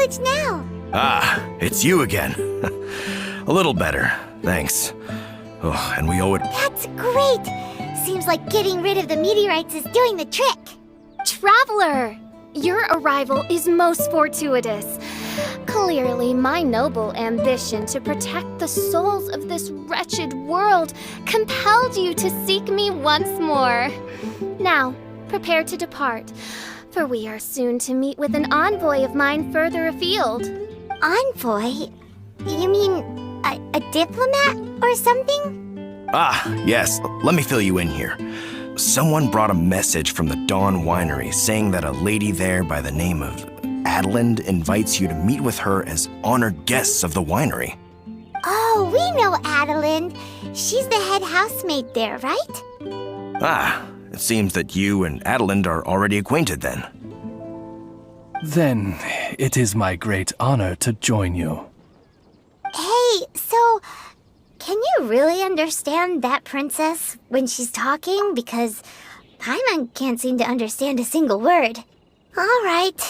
language now? Ah, it's you again. A little better, thanks. Oh, and we owe it... That's great! Seems like getting rid of the meteorites is doing the trick. Traveler! Your arrival is most fortuitous. Clearly, my noble ambition to protect the souls of this wretched world compelled you to seek me once more. Now, prepare to depart, for we are soon to meet with an envoy of mine further afield. Envoy? You mean a diplomat or something? Ah, yes. Let me fill you in here. Someone brought a message from the Dawn Winery saying that a lady there by the name of Adelind invites you to meet with her as honored guests of the winery. Oh, we know Adelind. She's the head housemaid there, right? Ah, it seems that you and Adelind are already acquainted then. Then it is my great honor to join you. Hey, so can you really understand that princess when she's talking? Because Paimon can't seem to understand a single word. All right.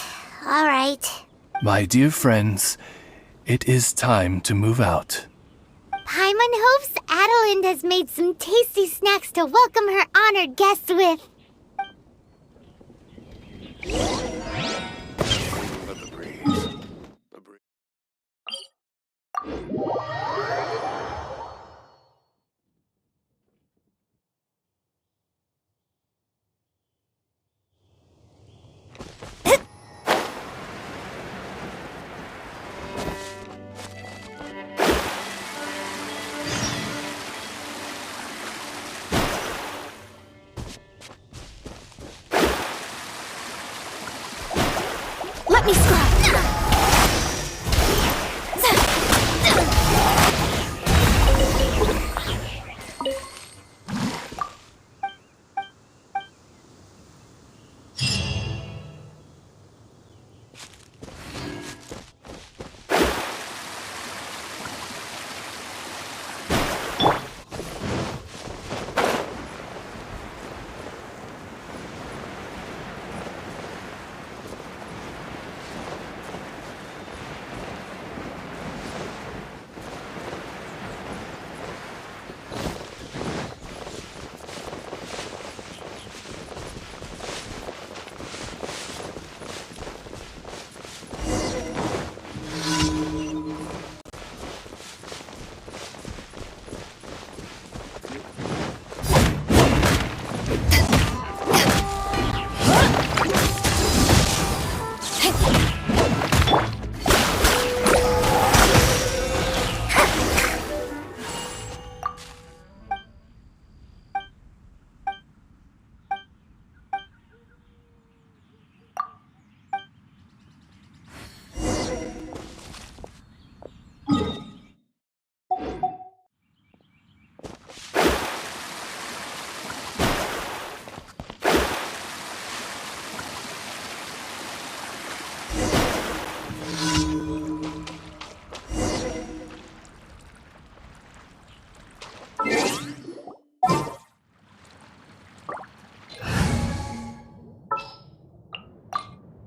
My dear friends, it is time to move out. Paimon hopes Adelind has made some tasty snacks to welcome her honored guests with. Let me scrub!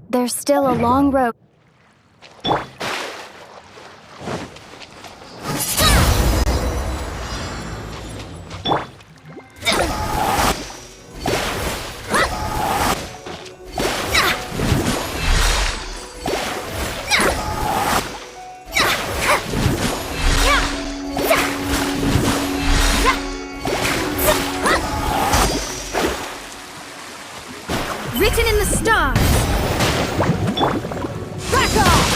There's still a long road. Written in the stars. Back off!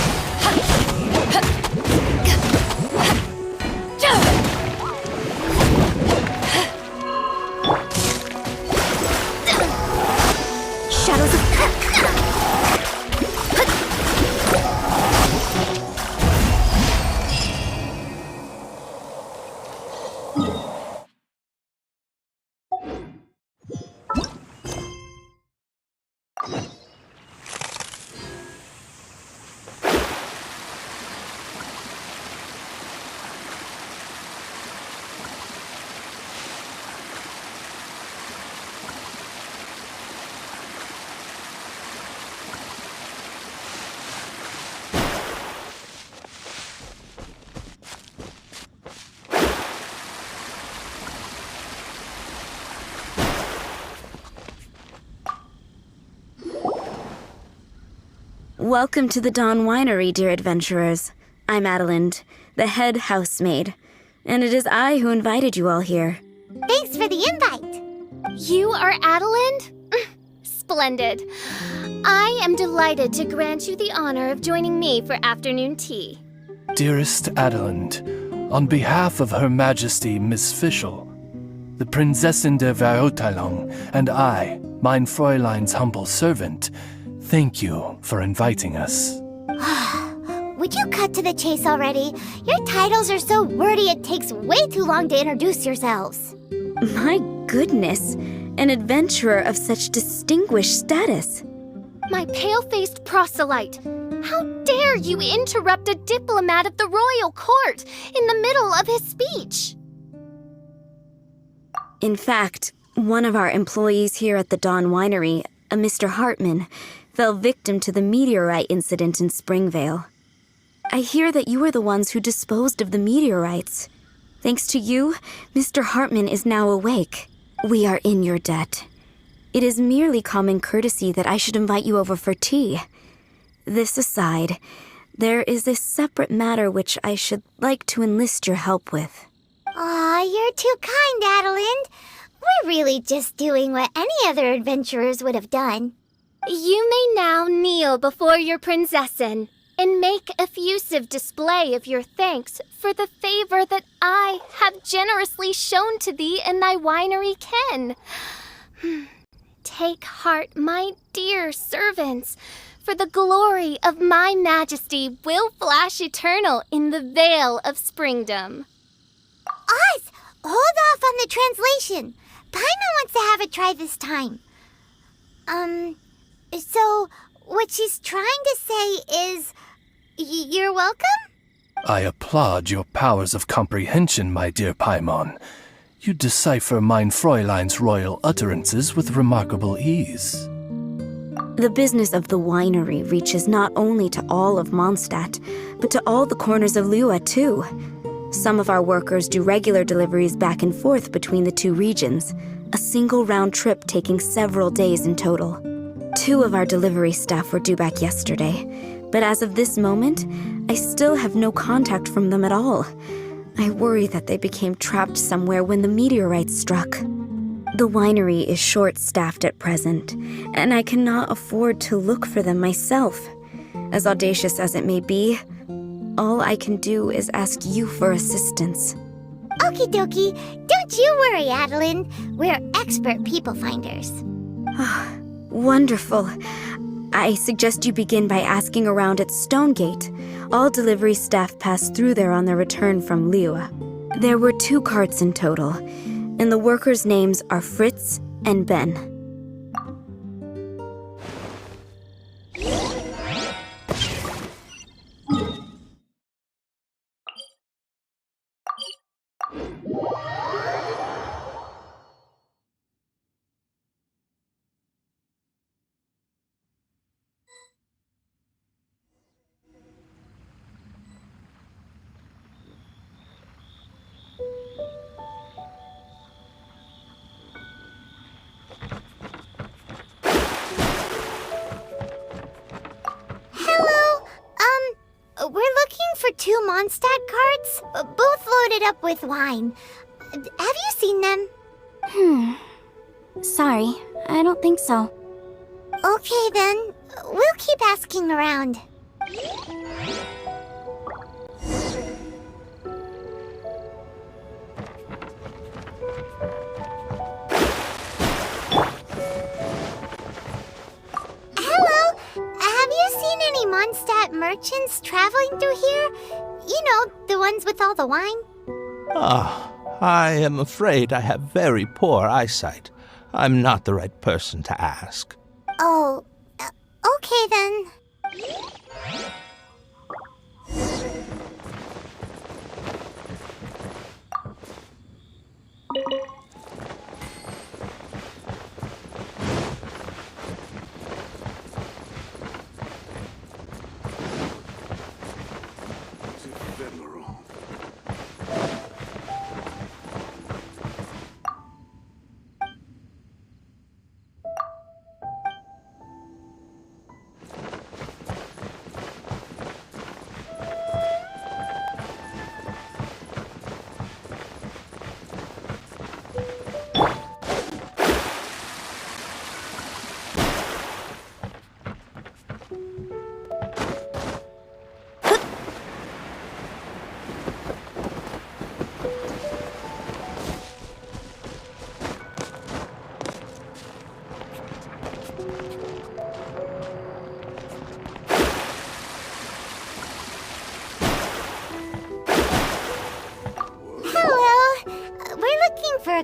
Shadows of... Welcome to the Dawn Winery, dear adventurers. I'm Adelind, the head housemaid, and it is I who invited you all here. Thanks for the invite. You are Adelind? Splendid. I am delighted to grant you the honor of joining me for afternoon tea. Dearest Adelind, on behalf of Her Majesty Miss Fischl, the Prinzessin der Verurteilung, and I, mein Fräulein's humble servant, thank you for inviting us. Would you cut to the chase already? Your titles are so wordy it takes way too long to introduce yourselves. My goodness, an adventurer of such distinguished status. My pale-faced proselyte, how dare you interrupt a diplomat of the royal court in the middle of his speech? In fact, one of our employees here at the Dawn Winery, a Mr. Hartman, fell victim to the meteorite incident in Springvale. I hear that you were the ones who disposed of the meteorites. Thanks to you, Mr. Hartman is now awake. We are in your debt. It is merely common courtesy that I should invite you over for tea. This aside, there is a separate matter which I should like to enlist your help with. Aw, you're too kind, Adelind. We're really just doing what any other adventurers would have done. You may now kneel before your Prinzessin and make effusive display of your thanks for the favor that I have generously shown to thee and thy winery ken. Take heart, my dear servants, for the glory of my majesty will flash eternal in the vale of springdom. Oz, hold off on the translation. Paimon wants to have a try this time. So what she's trying to say is, you're welcome? I applaud your powers of comprehension, my dear Paimon. You decipher mein Fräulein's royal utterances with remarkable ease. The business of the winery reaches not only to all of Mondstadt, but to all the corners of Lua, too. Some of our workers do regular deliveries back and forth between the two regions, a single round trip taking several days in total. 2 of our delivery staff were due back yesterday, but as of this moment, I still have no contact from them at all. I worry that they became trapped somewhere when the meteorite struck. The winery is short-staffed at present, and I cannot afford to look for them myself. As audacious as it may be, all I can do is ask you for assistance. Okie dokie. Don't you worry, Adelind. We're expert people finders. Wonderful. I suggest you begin by asking around at Stonegate. All delivery staff pass through there on their return from Lua. There were 2 carts in total, and the workers' names are Fritz and Ben. We're looking for 2 Mondstadt carts, both loaded up with wine. Have you seen them? Sorry, I don't think so. Okay then, we'll keep asking around. Hello, have you seen any Mondstadt merchants traveling through here? You know, the ones with all the wine? I am afraid I have very poor eyesight. I'm not the right person to ask. Oh, okay then.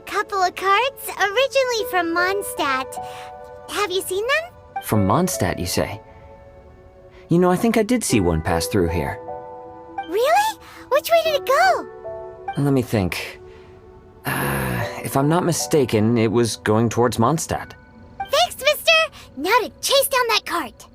couple of carts, originally from Mondstadt. Have you seen them? From Mondstadt, you say? You know, I think I did see one pass through here. Really? Which way did it go? Let me think. If I'm not mistaken, it was going towards Mondstadt. Thanks, mister! Now to chase down that cart.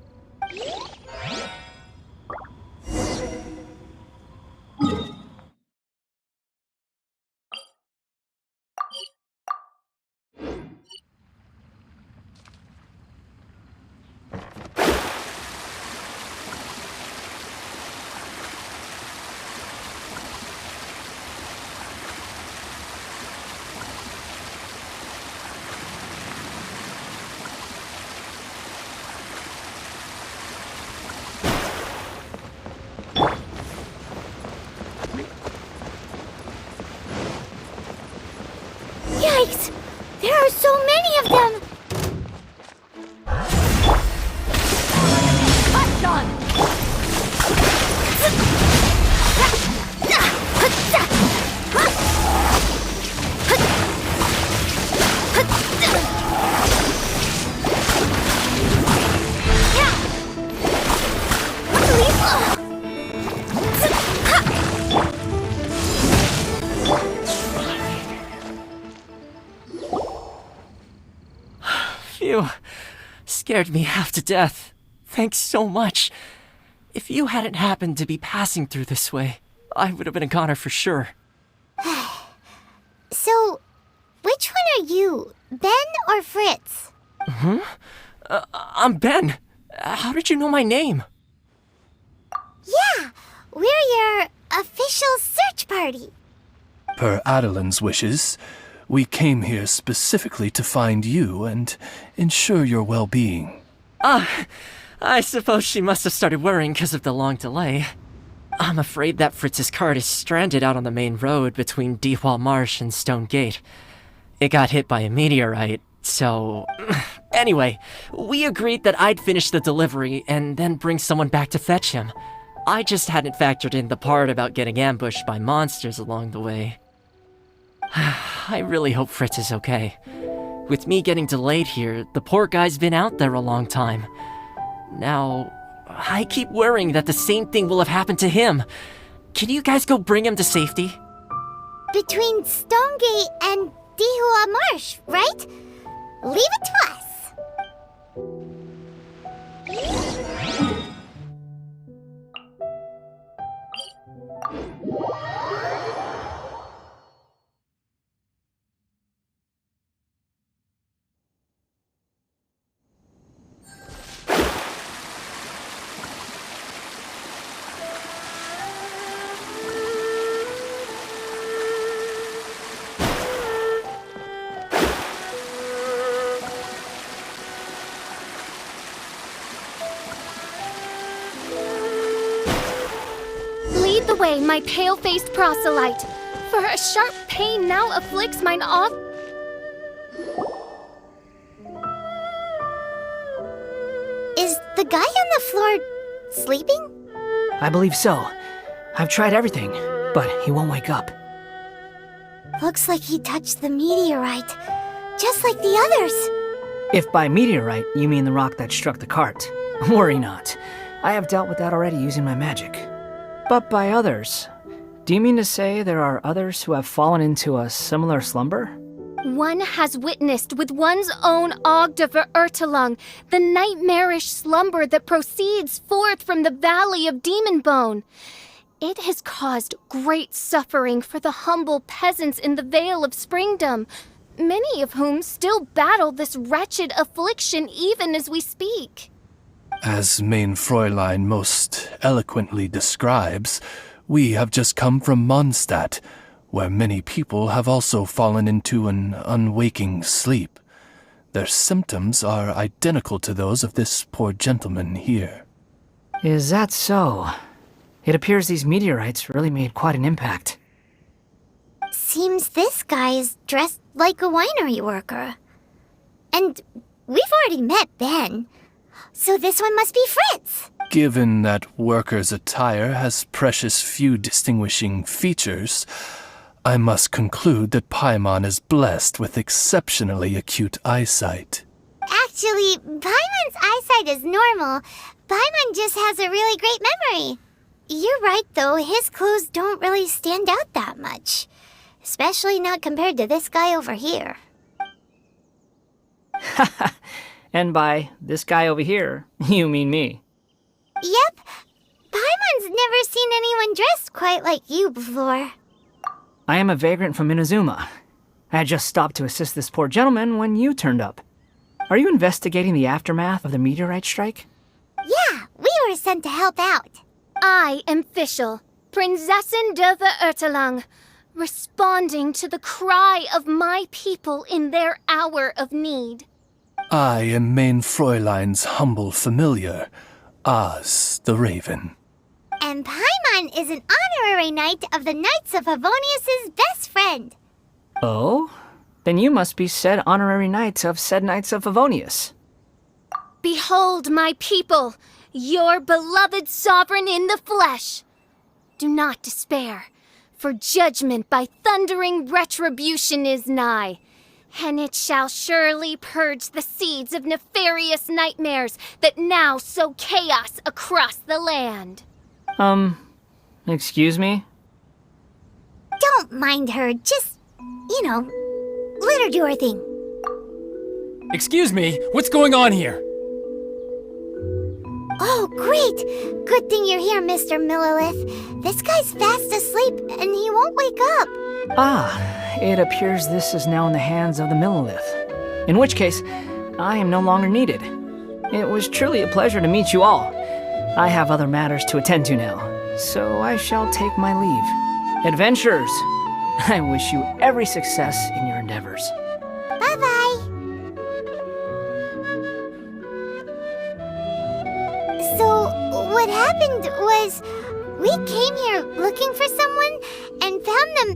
Yikes! There are so many of them! Phew. Scared me half to death. Thanks so much. If you hadn't happened to be passing through this way, I would have been a goner for sure. So, which one are you, Ben or Fritz? I'm Ben. How did you know my name? Yeah, we're your official search party. Per Adelin's wishes, we came here specifically to find you and ensure your well-being. I suppose she must have started worrying because of the long delay. I'm afraid that Fritz's cart is stranded out on the main road between Dewall Marsh and Stone Gate. It got hit by a meteorite, so... Anyway, we agreed that I'd finish the delivery and then bring someone back to fetch him. I just hadn't factored in the part about getting ambushed by monsters along the way. I really hope Fritz is okay. With me getting delayed here, the poor guy's been out there a long time. Now, I keep worrying that the same thing will have happened to him. Can you guys go bring him to safety? Between Stonegate and Dihua Marsh, right? Leave it to us. Lead the way, my pale-faced proselyte, for a sharp pain now afflicts mine off. Is the guy on the floor sleeping? I believe so. I've tried everything, but he won't wake up. Looks like he touched the meteorite, just like the others. If by meteorite you mean the rock that struck the cart, worry not. I have dealt with that already using my magic. But by others, do you mean to say there are others who have fallen into a similar slumber? One has witnessed with one's own Ogde Verurtelung the nightmarish slumber that proceeds forth from the valley of Demon Bone. It has caused great suffering for the humble peasants in the Vale of Springdom, many of whom still battle this wretched affliction even as we speak. As Main Fräulein most eloquently describes, we have just come from Mondstadt, where many people have also fallen into an unwaking sleep. Their symptoms are identical to those of this poor gentleman here. Is that so? It appears these meteorites really made quite an impact. Seems this guy is dressed like a winery worker. And we've already met Ben, so this one must be Fritz. Given that worker's attire has precious few distinguishing features, I must conclude that Paimon is blessed with exceptionally acute eyesight. Actually, Paimon's eyesight is normal. Paimon just has a really great memory. You're right, though. His clothes don't really stand out that much. Especially not compared to this guy over here. And by this guy over here, you mean me. Yep. Paimon's never seen anyone dressed quite like you before. I am a vagrant from Inazuma. I had just stopped to assist this poor gentleman when you turned up. Are you investigating the aftermath of the meteorite strike? Yeah, we were sent to help out. I am Fischl, Prinzessin der Verurteilung, responding to the cry of my people in their hour of need. I am Main Fräulein's humble familiar, Oz the Raven. And Paimon is an honorary knight of the Knights of Favonius' best friend. Oh? Then you must be said honorary knight of said Knights of Favonius. Behold my people, your beloved sovereign in the flesh. Do not despair, for judgment by thundering retribution is nigh, and it shall surely purge the seeds of nefarious nightmares that now sow chaos across the land. Excuse me? Don't mind her, just, let her do her thing. Excuse me, what's going on here? Oh, great! Good thing you're here, Mr. Millilith. This guy's fast asleep, and he won't wake up. Ah, it appears this is now in the hands of the Millilith. In which case, I am no longer needed. It was truly a pleasure to meet you all. I have other matters to attend to now, so I shall take my leave. Adventurers, I wish you every success in your endeavors. Bye-bye. So, what happened was, we came here looking for someone and found them.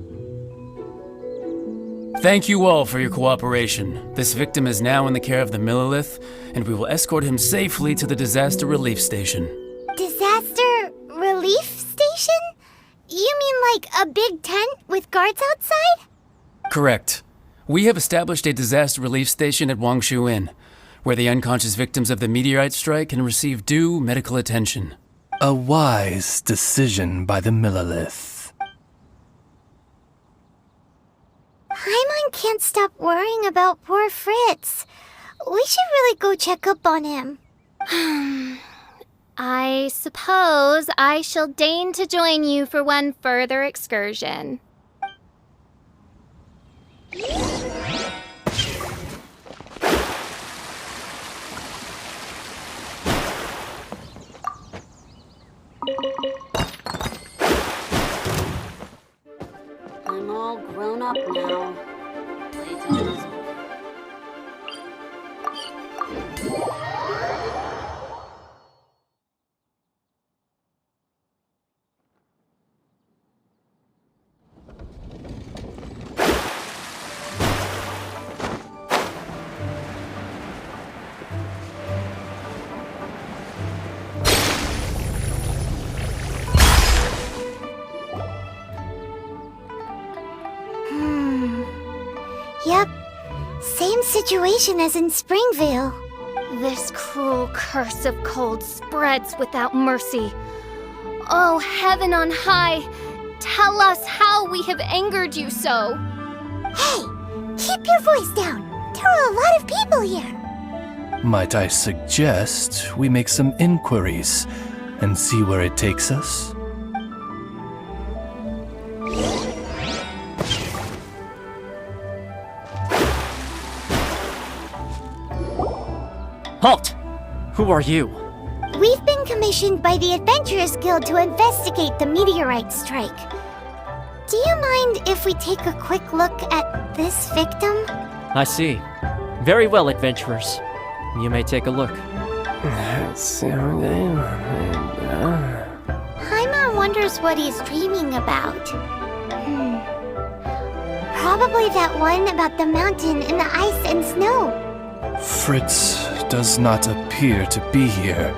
Thank you all for your cooperation. This victim is now in the care of the Millilith, and we will escort him safely to the disaster relief station. Disaster relief station? You mean like a big tent with guards outside? Correct. We have established a disaster relief station at Wangshu Inn, where the unconscious victims of the meteorite strike can receive due medical attention. A wise decision by the Millilith. Paimon can't stop worrying about poor Fritz. We should really go check up on him. I suppose I shall deign to join you for one further excursion. I'm all grown up now. Playtime is over. Yep, same situation as in Springvale. This cruel curse of cold spreads without mercy. Oh, heaven on high, tell us how we have angered you so. Hey, keep your voice down. There are a lot of people here. Might I suggest we make some inquiries and see where it takes us? Halt! Who are you? We've been commissioned by the Adventurers Guild to investigate the meteorite strike. Do you mind if we take a quick look at this victim? I see. Very well, adventurers. You may take a look. Paimon wonders what he's dreaming about. Probably that one about the mountain and the ice and snow. Fritz does not appear to be here.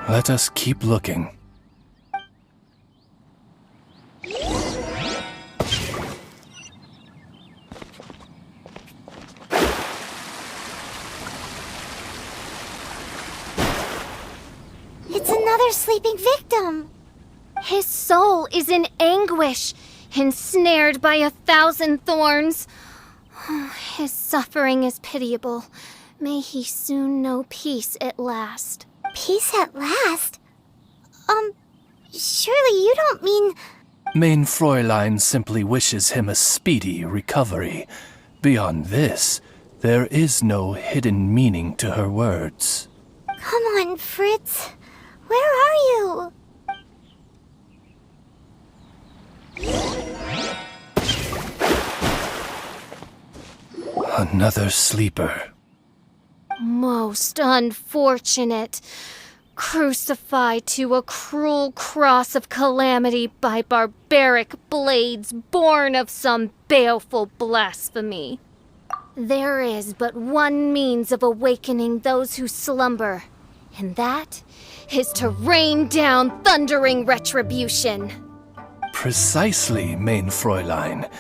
Let us keep looking. another sleeping victim. His soul is in anguish, ensnared by 1,000 thorns. His suffering is pitiable. May he soon know peace at last. Peace at last? Surely you don't mean... Mein Fräulein simply wishes him a speedy recovery. Beyond this, there is no hidden meaning to her words. Come on, Fritz. Where are you? Another sleeper. Most unfortunate. Crucified to a cruel cross of calamity by barbaric blades born of some baleful blasphemy. There is but one means of awakening those who slumber, and that is to rain down thundering retribution. Precisely, Mein Fräulein.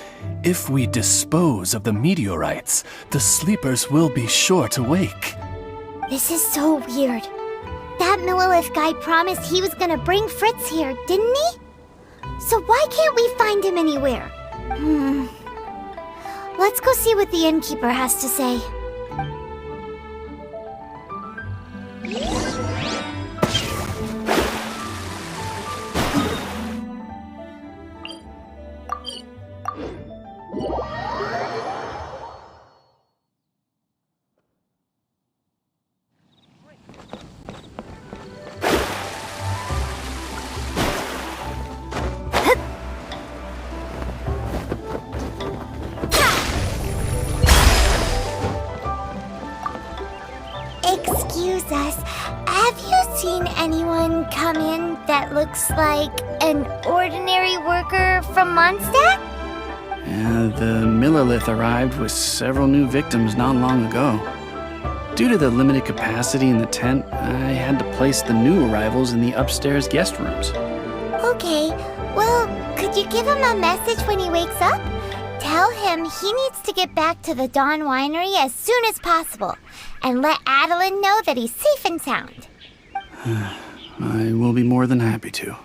If we dispose of the meteorites, the sleepers will be sure to wake. This is so weird. That Millilith guy promised he was gonna bring Fritz here, didn't he? So why can't we find him anywhere? Let's go see what the innkeeper has to say. Excuse us, have you seen anyone come in that looks like an ordinary worker from Mondstadt? The Millilith arrived with several new victims not long ago. Due to the limited capacity in the tent, I had to place the new arrivals in the upstairs guest rooms. Okay, well, could you give him a message when he wakes up? Tell him he needs to get back to the Dawn Winery as soon as possible, and let Adeline know that he's safe and sound. I will be more than happy to.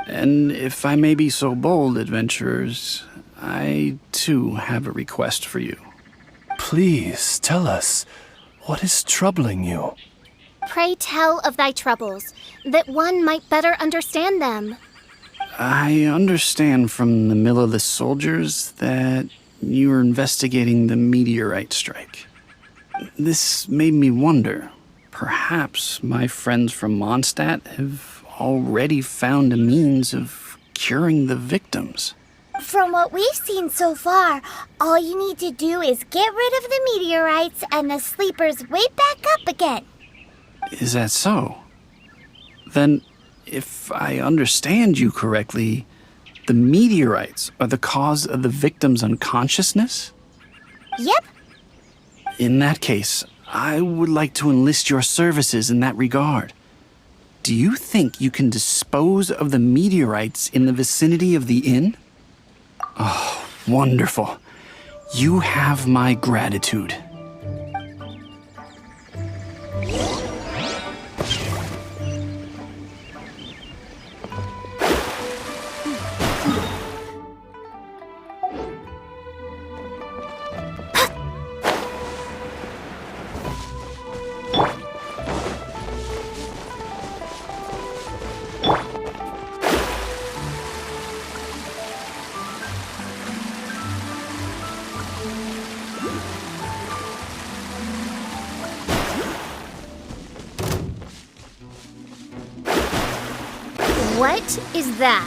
And if I may be so bold, adventurers, I too have a request for you. Please tell us, what is troubling you? Pray tell of thy troubles, that one might better understand them. I understand from the Millilith soldiers that you are investigating the meteorite strike. This made me wonder, perhaps my friends from Mondstadt have already found a means of curing the victims. From what we've seen so far, all you need to do is get rid of the meteorites and the sleepers wake back up again. Is that so? Then, if I understand you correctly, the meteorites are the cause of the victim's unconsciousness? Yep. In that case, I would like to enlist your services in that regard. Do you think you can dispose of the meteorites in the vicinity of the inn? Oh, wonderful. You have my gratitude. What is that?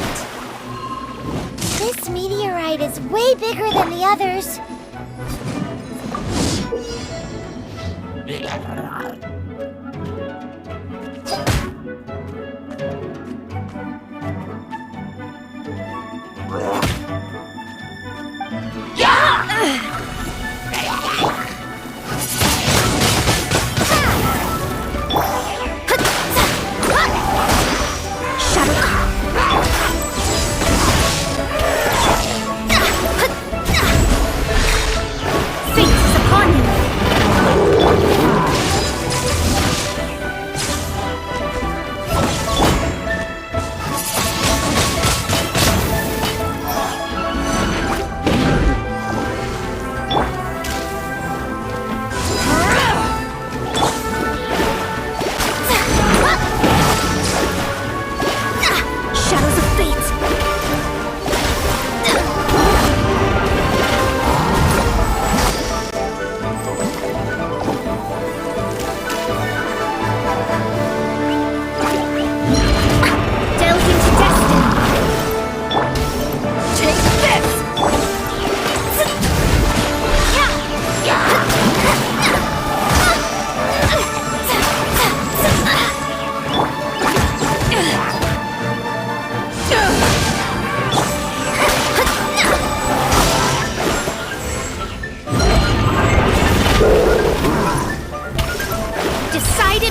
This meteorite is way bigger than the others.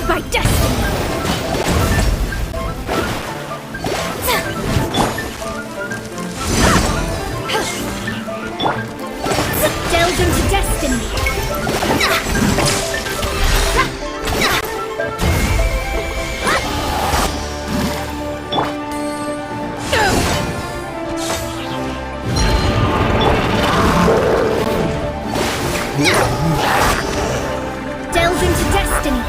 by destiny! Delve into destiny! Delve into destiny!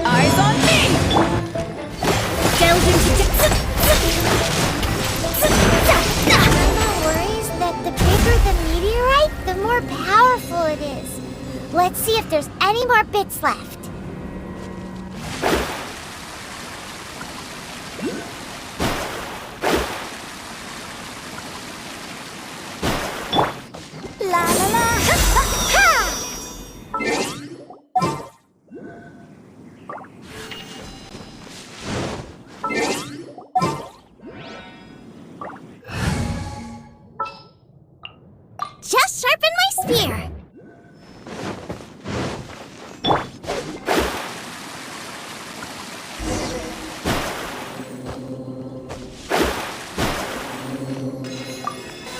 Eyes on me! Delve into Mama worries that the bigger the meteorite, the more powerful it is. Let's see if there's any more bits left. La la la! Ha, ha, Just sharpen my spear.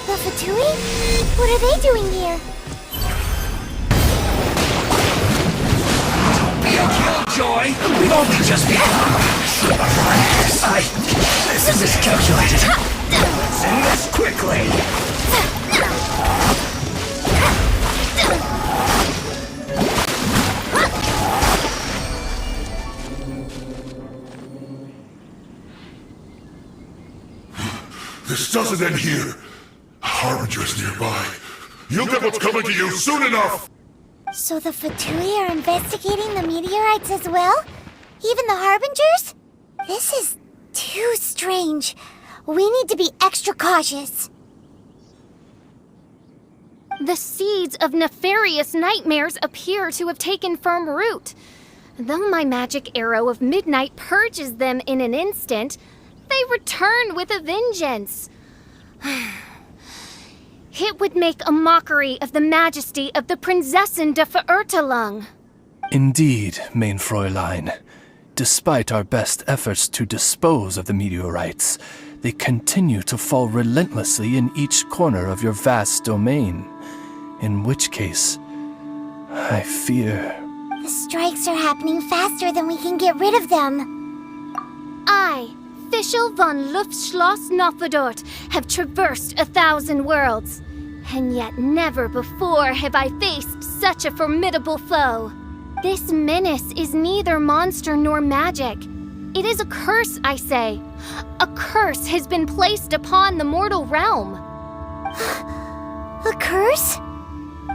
The Fatui? What are they doing here? Be a killjoy! We've only just begun! This is miscalculated! Let's end this quickly! This doesn't end here. Harbinger's nearby. You'll get what's coming to you soon enough! So the Fatui are investigating the meteorites as well? Even the Harbingers? This is too strange. We need to be extra cautious. The seeds of nefarious nightmares appear to have taken firm root. Though my magic arrow of midnight purges them in an instant, they return with a vengeance. It would make a mockery of the majesty of the Prinzessin de Verurtelung. Indeed, Mein Fräulein. Despite our best efforts to dispose of the meteorites, they continue to fall relentlessly in each corner of your vast domain. In which case, I fear... The strikes are happening faster than we can get rid of them. I, Fischl von Luftschloss Nofedort, have traversed 1,000 worlds. And yet never before have I faced such a formidable foe. This menace is neither monster nor magic. It is a curse, I say. A curse has been placed upon the mortal realm. A curse?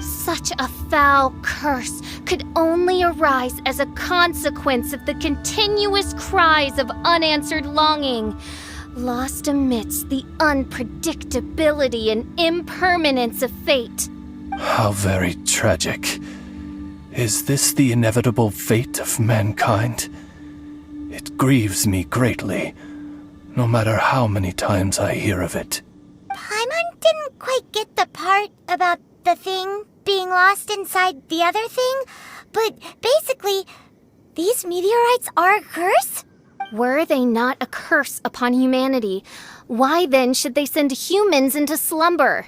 Such a foul curse could only arise as a consequence of the continuous cries of unanswered longing, lost amidst the unpredictability and impermanence of fate. How very tragic. Is this the inevitable fate of mankind? It grieves me greatly, no matter how many times I hear of it. Paimon didn't quite get the part about the thing being lost inside the other thing, but basically, these meteorites are a curse? Were they not a curse upon humanity, why then should they send humans into slumber?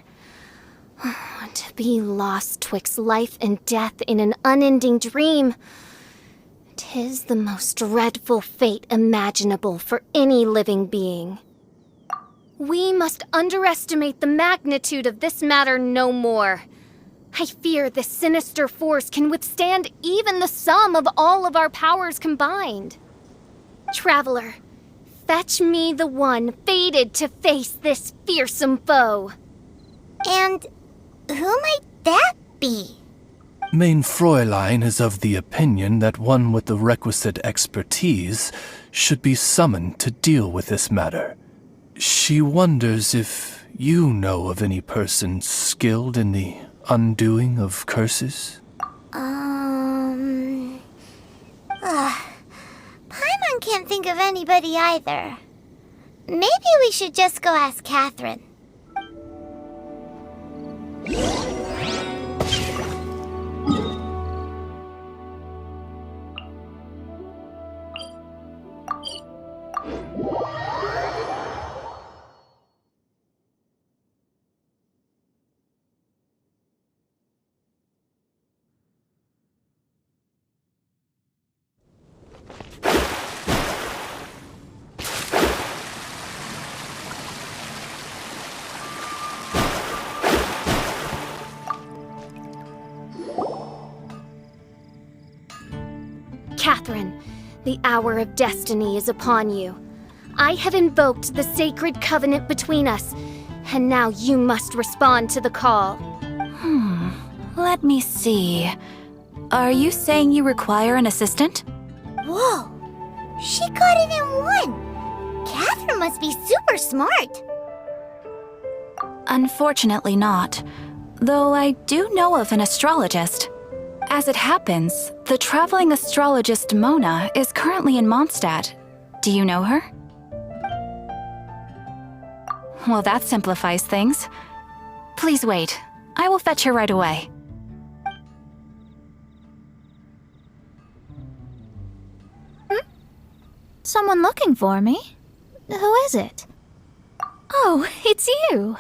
To be lost twixt life and death in an unending dream, 'tis the most dreadful fate imaginable for any living being. We must underestimate the magnitude of this matter no more. I fear this sinister force can withstand even the sum of all of our powers combined. Traveler, fetch me the one fated to face this fearsome foe. And who might that be? Mein Fräulein is of the opinion that one with the requisite expertise should be summoned to deal with this matter. She wonders if you know of any person skilled in the undoing of curses? can't think of anybody either. Maybe we should just go ask Catherine. Catherine, the hour of destiny is upon you. I have invoked the sacred covenant between us, and now you must respond to the call. Let me see. Are you saying you require an assistant? Whoa! She got it in one! Catherine must be super smart! Unfortunately not, though I do know of an astrologist. As it happens, the traveling astrologist Mona is currently in Mondstadt. Do you know her? Well, that simplifies things. Please wait. I will fetch her right away. Someone looking for me? Who is it? Oh, it's you!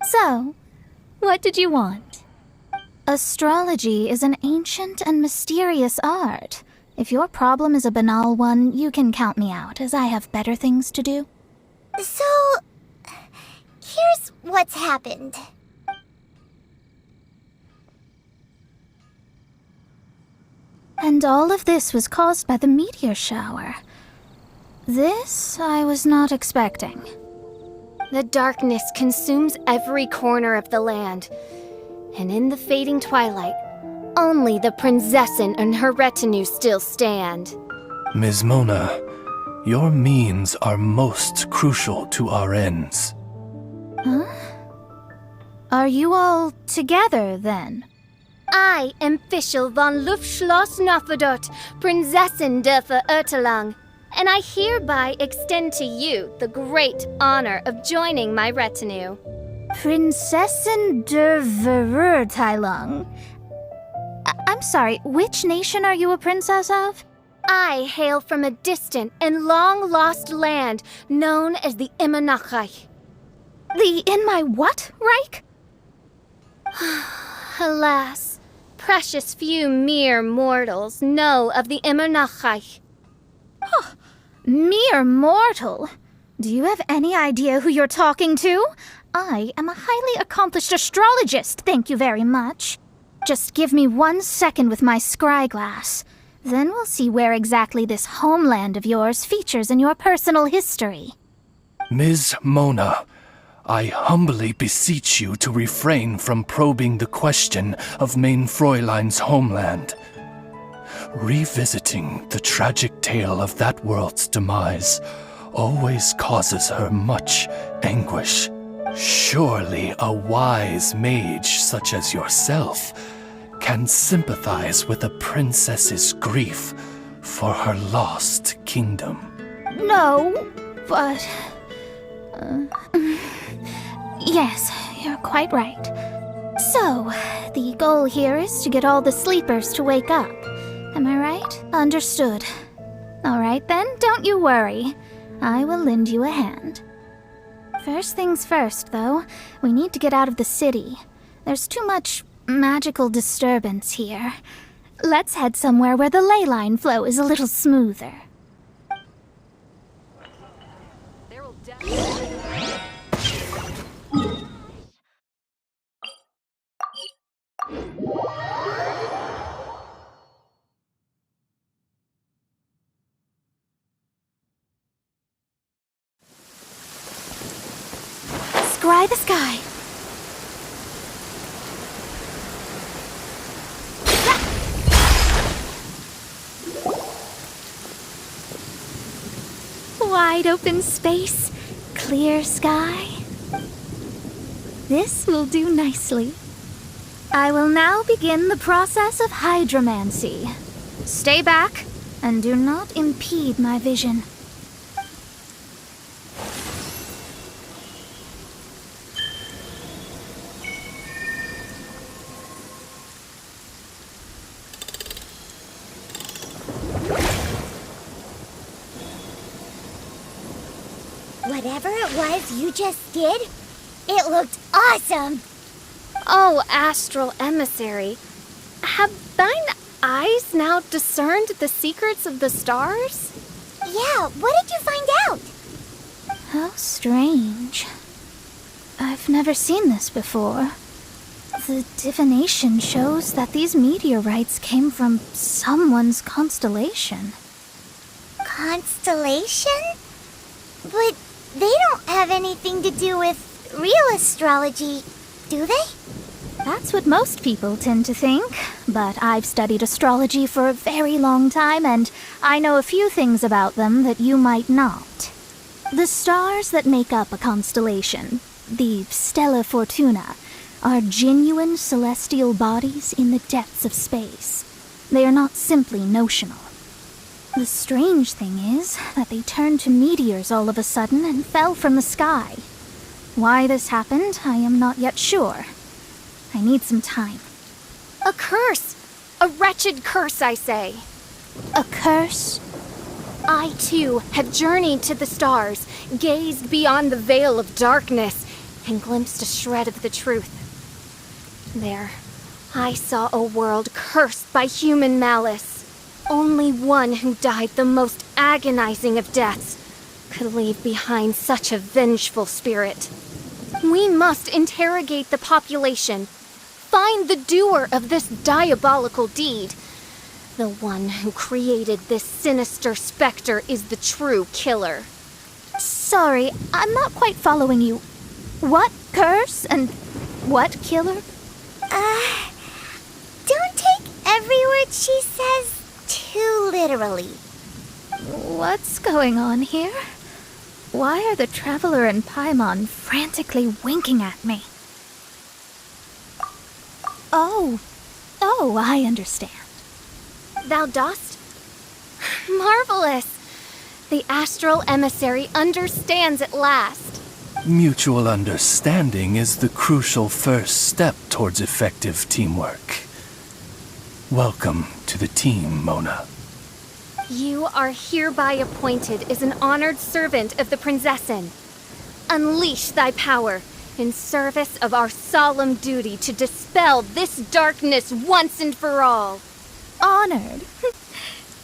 So, what did you want? Astrology is an ancient and mysterious art. If your problem is a banal one, you can count me out, as I have better things to do. So, here's what's happened. And all of this was caused by the meteor shower. This I was not expecting. The darkness consumes every corner of the land, and in the fading twilight, only the Prinzessin and her retinue still stand. Ms. Mona, your means are most crucial to our ends. Huh? Are you all together, then? I am Fischl von Luftschloss Nofedot, Prinzessin der Verurteilung, and I hereby extend to you the great honor of joining my retinue. Prinzessin der Verurteilung. I'm sorry, which nation are you a princess of? I hail from a distant and long-lost land known as the Immernachtreich. The in my what, Reich? Alas, precious few mere mortals know of the Immernachtreich. Huh. Mere mortal? Do you have any idea who you're talking to? I am a highly accomplished astrologist, thank you very much. Just give me 1 second with my scryglass. Then we'll see where exactly this homeland of yours features in your personal history. Ms. Mona, I humbly beseech you to refrain from probing the question of Main Fräulein's homeland. Revisiting the tragic tale of that world's demise always causes her much anguish. Surely a wise mage such as yourself can sympathize with a princess's grief for her lost kingdom. No, but... yes, you're quite right. So, the goal here is to get all the sleepers to wake up. Am I right? Understood. All right then, don't you worry. I will lend you a hand. First things first, though, we need to get out of the city. There's too much magical disturbance here. Let's head somewhere where the ley line flow is a little smoother. Scry the sky. Wide open space, clear sky. This will do nicely. I will now begin the process of hydromancy. Stay back, and do not impede my vision. Whatever it was you just did, it looked awesome! Oh, astral emissary, have thine eyes now discerned the secrets of the stars? Yeah, what did you find out? How strange. I've never seen this before. The divination shows that these meteorites came from someone's constellation. Constellation? But they don't have anything to do with real astrology, do they? That's what most people tend to think, but I've studied astrology for a very long time, and I know a few things about them that you might not. The stars that make up a constellation, the Stella Fortuna, are genuine celestial bodies in the depths of space. They are not simply notional. The strange thing is that they turned to meteors all of a sudden and fell from the sky. Why this happened, I am not yet sure. I need some time. A curse! A wretched curse, I say. A curse? I, too, have journeyed to the stars, gazed beyond the veil of darkness, and glimpsed a shred of the truth. There, I saw a world cursed by human malice. Only one who died the most agonizing of deaths could leave behind such a vengeful spirit. We must interrogate the population, find the doer of this diabolical deed. The one who created this sinister specter is the true killer. Sorry, I'm not quite following you. What curse and what killer? Don't take every word she says too literally. What's going on here? Why are the Traveler and Paimon frantically winking at me? Oh, I understand. Thou dost? Marvelous! The astral emissary understands at last. Mutual understanding is the crucial first step towards effective teamwork. Welcome to the team, Mona. You are hereby appointed as an honored servant of the Prinzessin. Unleash thy power in service of our solemn duty to dispel this darkness once and for all. Honored?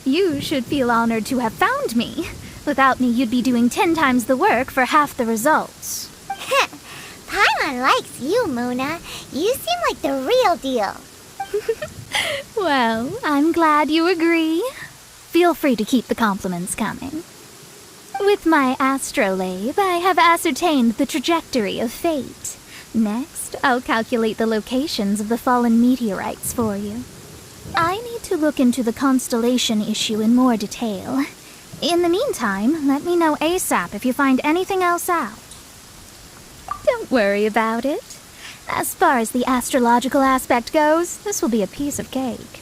You should feel honored to have found me. Without me, you'd be doing 10 times the work for half the results. Paimon likes you, Mona. You seem like the real deal. Well, I'm glad you agree. Feel free to keep the compliments coming. With my astrolabe, I have ascertained the trajectory of fate. Next, I'll calculate the locations of the fallen meteorites for you. I need to look into the constellation issue in more detail. In the meantime, let me know ASAP if you find anything else out. Don't worry about it. As far as the astrological aspect goes, this will be a piece of cake.